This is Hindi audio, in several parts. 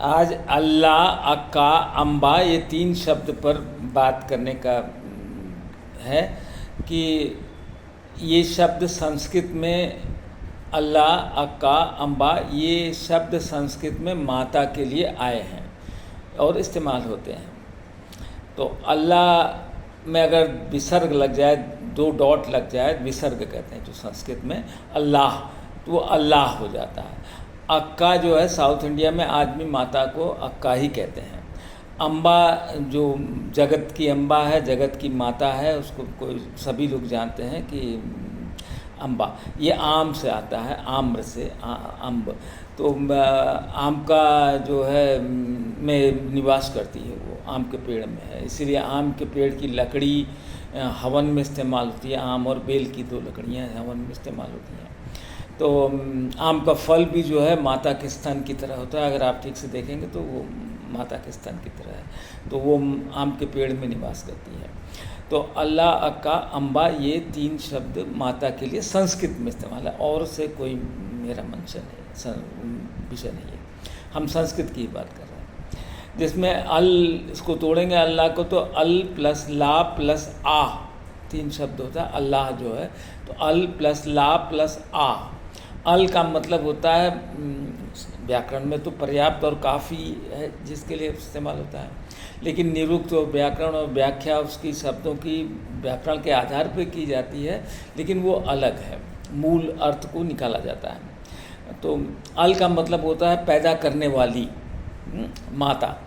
आज अल्लाह, अक्का, अम्बा ये 3 शब्द पर बात करने का है कि ये शब्द संस्कृत में अल्लाह, अक्का, अम्बा ये शब्द संस्कृत में माता के लिए आए हैं और इस्तेमाल होते हैं। तो अल्लाह में अगर विसर्ग लग जाए, 2 डॉट लग जाए, विसर्ग कहते हैं जो संस्कृत में अल्लाह, तो वो अल्लाह हो जाता है। अक्का जो है साउथ इंडिया में आदमी माता को अक्का ही कहते हैं। अम्बा जो जगत की अम्बा है, जगत की माता है, उसको कोई सभी लोग जानते हैं कि अम्बा, ये आम से आता है, आम्र से अम्ब। तो आम का जो है में निवास करती है, वो आम के पेड़ में है, इसीलिए आम के पेड़ की लकड़ी हवन में इस्तेमाल होती है। आम और बेल की 2 लकड़ियाँ हवन में इस्तेमाल होती हैं। तो आम का फल भी जो है माता के स्तन की तरह होता है, अगर आप ठीक से देखेंगे तो वो माता के स्तन की तरह है, तो वो आम के पेड़ में निवास करती है। तो अल्लाह, अक्का, अम्बा ये 3 शब्द माता के लिए संस्कृत में इस्तेमाल है, और से कोई मेरा मंशा नहीं, विषय नहीं है। हम संस्कृत की ही बात कर रहे हैं, जिसमें अल, इसको तोड़ेंगे अल्लाह को तो अल प्लस ला प्लस आ 3 शब्द होता है। अल्लाह जो है तो अल प्लस ला प्लस आ। अल का मतलब होता है, व्याकरण में तो पर्याप्त और काफ़ी है जिसके लिए इस्तेमाल होता है, लेकिन निरुक्त और व्याकरण और व्याख्या उसकी शब्दों की व्याकरण के आधार पर की जाती है, लेकिन वो अलग है, मूल अर्थ को निकाला जाता है। तो अल का मतलब होता है पैदा करने वाली माता।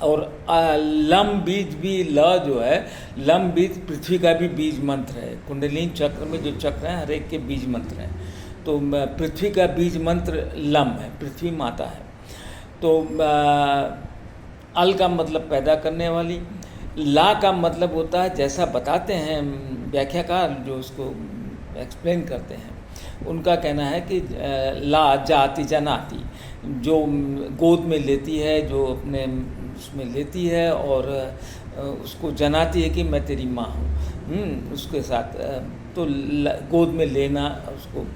और लम बीज भी, ल जो है लम बीज पृथ्वी का भी बीज मंत्र है। कुंडलिनी चक्र में जो चक्र हैं हर एक के बीज मंत्र हैं, तो पृथ्वी का बीज मंत्र लम है, पृथ्वी माता है। तो अल का मतलब पैदा करने वाली। ला का मतलब होता है, जैसा बताते हैं व्याख्याकार जो उसको एक्सप्लेन करते हैं, उनका कहना है कि ला जाति जनाति, जो गोद में लेती है, जो अपने उसमें लेती है और उसको जनाती है कि मैं तेरी माँ हूँ, उसके साथ, तो गोद में लेना उसको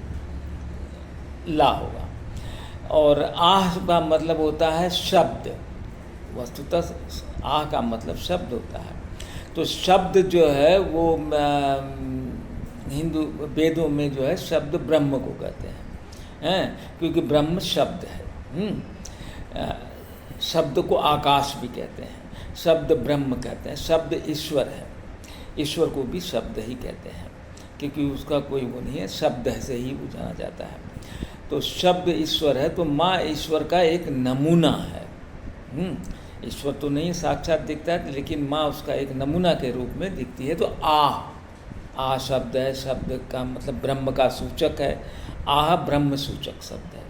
ला होगा। और आह का मतलब होता है शब्द, वस्तुतः आह का मतलब शब्द होता है। तो शब्द जो है वो हिंदू वेदों में जो है शब्द ब्रह्म को कहते हैं, क्योंकि ब्रह्म शब्द है। शब्द को आकाश भी कहते हैं, शब्द ब्रह्म कहते हैं, शब्द ईश्वर है, ईश्वर को भी शब्द ही कहते हैं, क्योंकि उसका कोई वो नहीं है, शब्द से ही वो जाना जाता है। तो शब्द ईश्वर है, तो माँ ईश्वर का एक नमूना है। ईश्वर तो नहीं साक्षात दिखता है, लेकिन माँ उसका एक नमूना के रूप में दिखती है। तो आ शब्द है, शब्द का मतलब ब्रह्म का सूचक है, आह ब्रह्म सूचक शब्द है।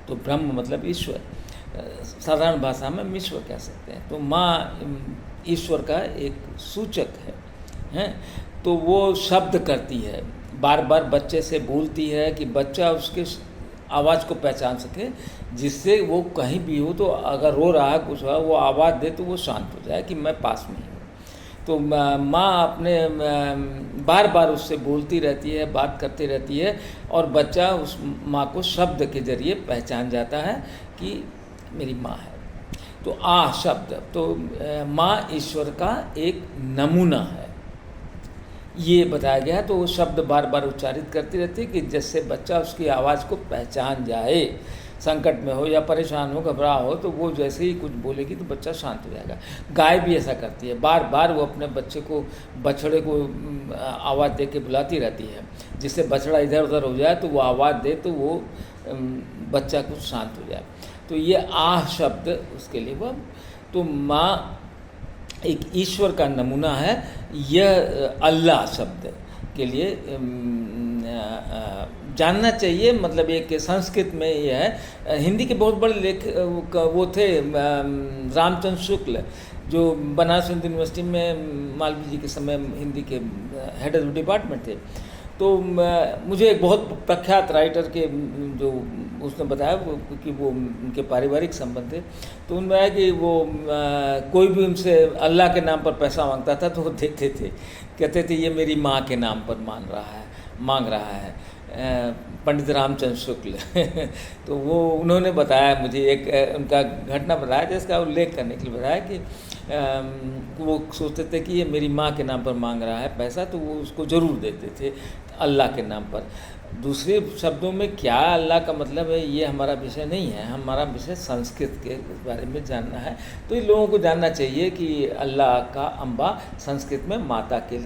तो ब्रह्म मतलब ईश्वर, साधारण भाषा में हम ईश्वर कह सकते हैं। तो माँ ईश्वर का एक सूचक है। तो वो शब्द करती है, बार बार बच्चे से बोलती है कि बच्चा उसके आवाज़ को पहचान सके, जिससे वो कहीं भी हो तो अगर रो रहा है कुछ हुआ, वो आवाज़ दे तो वो शांत हो जाए कि मैं पास में ही हूँ। तो माँ अपने बार बार उससे बोलती रहती है, बात करती रहती है, और बच्चा उस माँ को शब्द के जरिए पहचान जाता है कि मेरी माँ है। तो आ शब्द, तो माँ ईश्वर का एक नमूना है, ये बताया गया। तो वो शब्द बार बार उच्चारित करती रहती है कि जिससे बच्चा उसकी आवाज़ को पहचान जाए। संकट में हो या परेशान हो, घबरा हो, तो वो जैसे ही कुछ बोलेगी तो बच्चा शांत हो जाएगा। गाय भी ऐसा करती है, बार बार वो अपने बच्चे को, बछड़े को आवाज़ दे के बुलाती रहती है, जिससे बछड़ा इधर उधर हो जाए तो वो आवाज़ दे तो वो बच्चा कुछ शांत हो जाए। तो ये आह शब्द उसके लिए वो, तो माँ एक ईश्वर का नमूना है। यह अल्लाह शब्द के लिए जानना चाहिए, मतलब एक संस्कृत में यह है। हिंदी के बहुत बड़े लेख वो थे रामचंद्र शुक्ल, जो बनारस हिंदू यूनिवर्सिटी में मालवीय जी के समय हिंदी के हेड ऑफ डिपार्टमेंट थे। तो मुझे एक बहुत प्रख्यात राइटर के जो उसने बताया, क्योंकि वो उनके पारिवारिक संबंध थे, तो उनमें आया कि वो कोई भी उनसे अल्लाह के नाम पर पैसा मांगता था तो वो देते थे, कहते थे ये मेरी माँ के नाम पर मांग रहा है। पंडित रामचंद्र शुक्ल तो वो उन्होंने बताया मुझे, एक उनका घटना बताया जिसका उल्लेख करने के लिए बताया कि वो सोचते थे कि ये मेरी माँ के नाम पर मांग रहा है पैसा, तो वो उसको ज़रूर देते थे अल्लाह के नाम पर। दूसरे शब्दों में क्या अल्लाह का मतलब है, ये हमारा विषय नहीं है। हमारा विषय संस्कृत के बारे में जानना है। तो इन लोगों को जानना चाहिए कि अल्लाह का अम्बा संस्कृत में माता के लिए